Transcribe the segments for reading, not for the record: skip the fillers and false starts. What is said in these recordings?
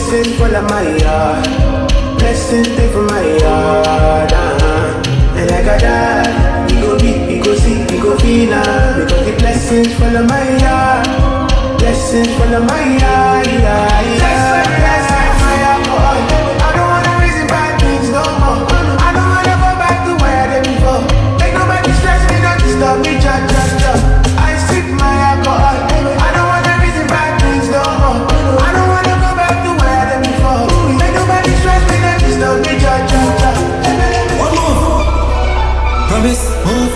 blessing full of my yard. Blessing take from my yard. And like I die, he go be, he go see, he go feel because the blessings full of my yard. Blessings full of my yard. Bless my alcohol. I don't wanna reason bad things no more. I don't wanna go back to where I did before. Make nobody stress me, don't disturb me, cha. I sip my alcohol. I don't wanna reason bad things no more. I don't wanna go back to where I did before. Make nobody stress me, don't disturb me, cha. One move. Promise, move.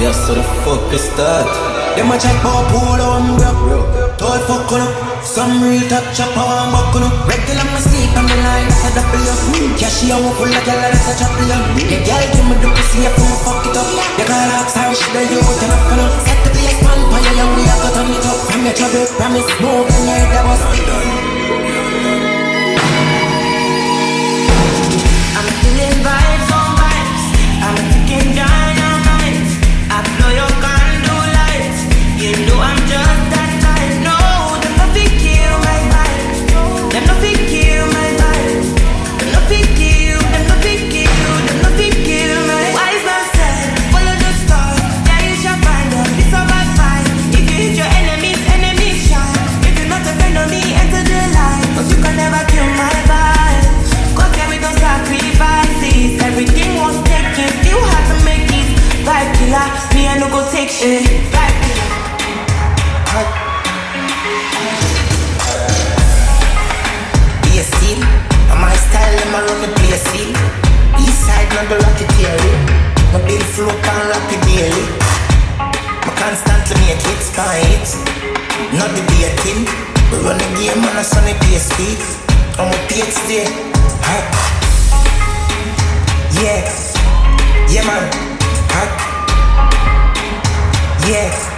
Yes, so the fuck is that? Them a chat about pool on bro. Told fuck on up. Some real talk chop on buck on up. Regular my sleep on the line, that's a double. Cash you won't pull like a lot, that's a chop. The girl give me the pussy up, I'ma fuck it up. The girl asks how she the youth and I'm gonna set the place on fire, and we have to turn it up. From your trouble, promise, move in here, that was done. I'm feeling vibes on vibes. I'm taking dynamite. I blow your candle lights. You know I'm just that type. No, them no fit kill my vibe. Them no fit kill my vibe. Them no fit kill. Them no fit kill. Them no fit kill my. Wise man said, follow the stars. Yeah, you shall find out. This a bad fight. If you hit your enemies, enemies shine. If you're not a friend of me, enter the light. Cause you can never kill my vibe. Cause yeah, we don't sacrifices. Everything was taken. You had to make it. Vibe killer, me I no go take shit. Vibe killer. Be a steam. And my style, them a run the place scene. East side, not the rocket theory. My bill flow can rock it daily. I constantly make hits, can't hit. Not the dating. We run the game on a sunny PSP. And we PhD. Yeah. Yeah man. Yeah.